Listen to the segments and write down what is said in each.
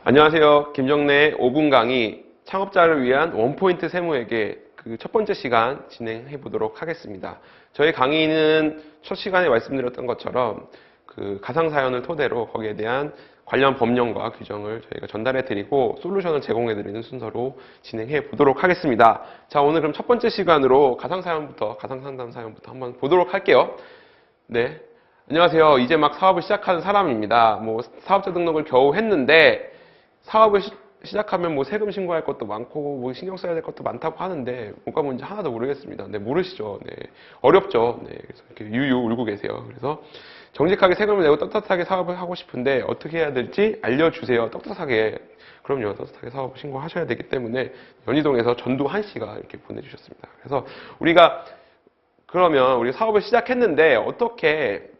안녕하세요. 김정래의 5분 강의 창업자를 위한 원포인트 세무회계 그 첫 번째 시간 진행해 보도록 하겠습니다. 저희 강의는 첫 시간에 말씀드렸던 것처럼 그 가상 사연을 토대로 거기에 대한 관련 법령과 규정을 저희가 전달해 드리고 솔루션을 제공해 드리는 순서로 진행해 보도록 하겠습니다. 자, 오늘 그럼 첫 번째 시간으로 가상 상담 사연부터 한번 보도록 할게요. 네. 안녕하세요. 이제 막 사업을 시작하는 사람입니다. 사업자 등록을 겨우 했는데 사업을 시작하면 세금 신고할 것도 많고 신경 써야 될 것도 많다고 하는데 뭐가 뭔지 하나도 모르겠습니다. 네, 모르시죠? 네, 어렵죠. 네, 그래서 이렇게 유유 울고 계세요. 그래서 정직하게 세금을 내고 떳떳하게 사업을 하고 싶은데 어떻게 해야 될지 알려주세요. 떳떳하게. 그럼요, 떳떳하게 사업을 신고하셔야 되기 때문에 연희동에서 전두한 씨가 이렇게 보내주셨습니다. 그래서 그러면 우리가 사업을 시작했는데 어떻게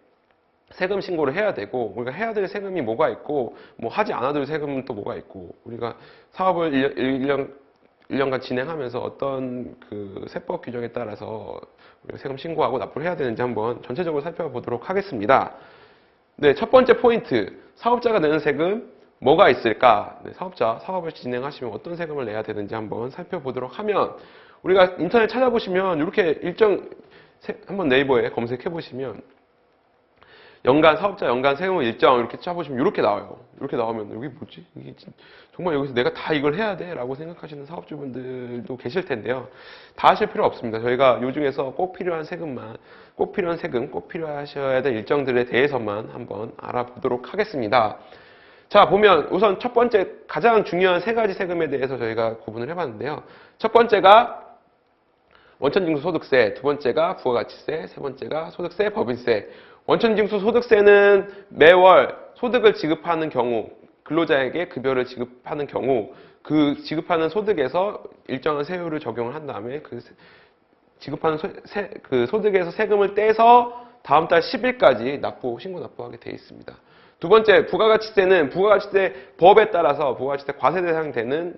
세금 신고를 해야 되고, 우리가 해야 될 세금이 뭐가 있고, 하지 않아도 될 세금은 또 뭐가 있고, 우리가 사업을 1년간 진행하면서 어떤 그 세법 규정에 따라서 우리가 세금 신고하고 납부를 해야 되는지 한번 전체적으로 살펴보도록 하겠습니다. 네, 첫 번째 포인트. 사업자가 내는 세금 뭐가 있을까? 네, 사업을 진행하시면 어떤 세금을 내야 되는지 한번 살펴보도록 하면, 우리가 인터넷 찾아보시면 이렇게 한번 네이버에 검색해 보시면 사업자 연간 세금 일정 이렇게 쳐보시면 이렇게 나와요. 이렇게 나오면 여기 뭐지? 정말 여기서 내가 다 이걸 해야 돼? 라고 생각하시는 사업주분들도 계실 텐데요. 다 하실 필요 없습니다. 저희가 요 중에서 꼭 필요한 세금, 꼭 필요하셔야 될 일정들에 대해서만 한번 알아보도록 하겠습니다. 자, 보면 우선 첫 번째 가장 중요한 세 가지 세금에 대해서 저희가 구분을 해봤는데요. 첫 번째가 원천징수소득세, 두 번째가 부가가치세, 세 번째가 소득세, 법인세. 원천징수소득세는 매월 소득을 지급하는 경우, 근로자에게 급여를 지급하는 경우, 그 지급하는 소득에서 일정한 세율을 적용을 한 다음에 그 지급하는 그 소득에서 세금을 떼서 다음 달 10일까지 신고 납부하게 되어 있습니다. 두 번째, 부가가치세는 부가가치세 법에 따라서 부가가치세 과세 대상이 되는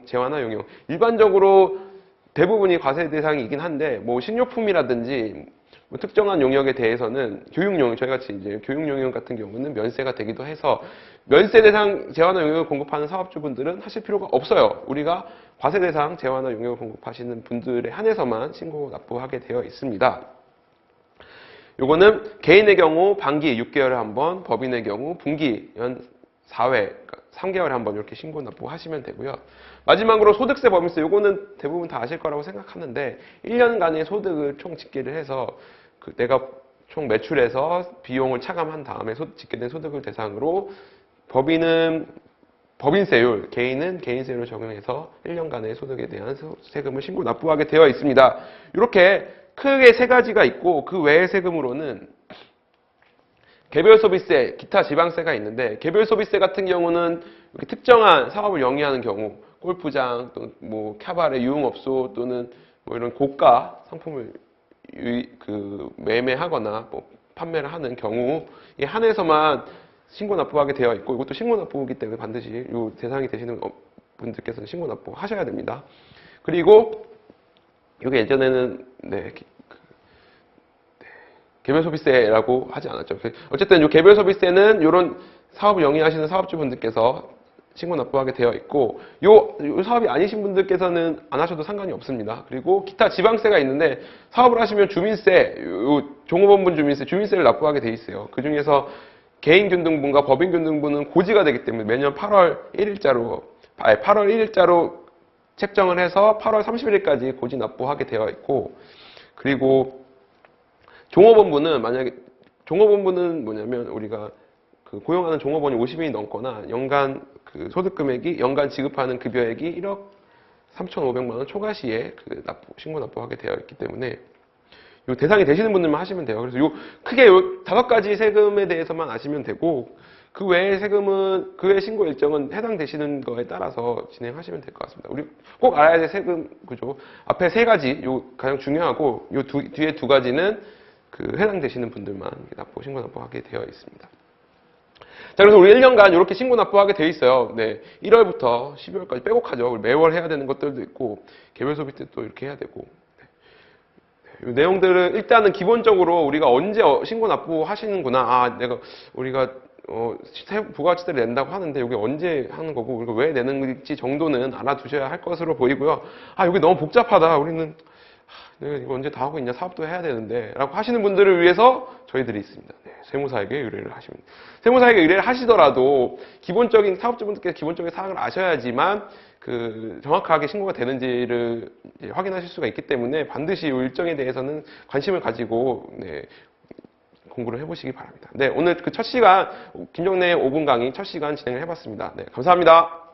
재화나 용역. 일반적으로 대부분이 과세 대상이긴 한데, 식료품이라든지 특정한 용역에 대해서는 저희같이 이제 교육용역 같은 경우는 면세가 되기도 해서 면세 대상 재화나 용역을 공급하는 사업주분들은 하실 필요가 없어요. 우리가 과세 대상 재화나 용역을 공급하시는 분들에 한해서만 신고 납부하게 되어 있습니다. 요거는 개인의 경우 반기 6개월에 한 번, 법인의 경우 분기 연 4회, 그러니까 3개월에 한 번 이렇게 신고 납부하시면 되고요. 마지막으로 소득세, 법인세, 요거는 대부분 다 아실 거라고 생각하는데 1년간의 소득을 총 집계를 해서 내가 총 매출에서 비용을 차감한 다음에 집계된 소득을 대상으로 법인은 법인세율, 개인은 개인세율을 적용해서 1년간의 소득에 대한 세금을 신고 납부하게 되어 있습니다. 이렇게 크게 세 가지가 있고 그 외의 세금으로는 개별소비세, 기타 지방세가 있는데 개별소비세 같은 경우는 이렇게 특정한 사업을 영위하는 경우 골프장, 또 캬바레, 유흥업소 또는 이런 고가 상품을 매매하거나 판매를 하는 경우에 한해서만 신고 납부하게 되어 있고 이것도 신고 납부이기 때문에 반드시 이 대상이 되시는 분들께서는 신고 납부하셔야 됩니다. 그리고 이게 예전에는 개별소비세라고 하지 않았죠. 어쨌든 이 개별소비세는 이런 사업을 영위하시는 사업주분들께서 신고 납부하게 되어 있고 요 사업이 아니신 분들께서는 안 하셔도 상관이 없습니다. 그리고 기타 지방세가 있는데 사업을 하시면 주민세, 종업원분 주민세를 납부하게 돼 있어요. 그 중에서 개인균등분과 법인균등분은 고지가 되기 때문에 매년 8월 1일자로 책정을 해서 8월 31일까지 고지 납부하게 되어 있고, 그리고 종업원분은 뭐냐면 우리가 고용하는 종업원이 50인이 넘거나 연간 소득 금액이 연간 지급하는 급여액이 1억 3,500만 원 초과 시에 신고 납부하게 되어 있기 때문에 요 대상이 되시는 분들만 하시면 돼요. 그래서 크게 다섯 가지 세금에 대해서만 아시면 되고 그 외의 그 외 신고 일정은 해당되시는 거에 따라서 진행하시면 될 것 같습니다. 우리 꼭 알아야 될 세금 구조 앞에 세 가지 가장 중요하고 뒤에 두 가지는 해당되시는 분들만 신고 납부하게 되어 있습니다. 자, 그래서 우리 1년간 이렇게 신고 납부하게 돼 있어요. 네. 1월부터 12월까지 빼곡하죠. 매월 해야 되는 것들도 있고, 개별소비세 또 이렇게 해야 되고. 이 내용들은 일단은 기본적으로 우리가 언제 신고 납부하시는구나. 우리가 부가가치세를 낸다고 하는데 여기 언제 하는 거고 우리가 왜 내는지 정도는 알아두셔야 할 것으로 보이고요. 여기 너무 복잡하다. 우리는 내가 이거 언제 다 하고 있냐, 사업도 해야 되는데 라고 하시는 분들을 위해서 저희들이 있습니다. 네, 세무사에게 의뢰를 하시면 세무사에게 의뢰를 하시더라도 기본적인 사업주분들께서 기본적인 사항을 아셔야지만 정확하게 신고가 되는지를 확인하실 수가 있기 때문에 반드시 이 일정에 대해서는 관심을 가지고 공부를 해보시기 바랍니다. 네, 오늘 그 첫 시간 김정래 5분 강의 첫 시간 진행을 해봤습니다. 네, 감사합니다.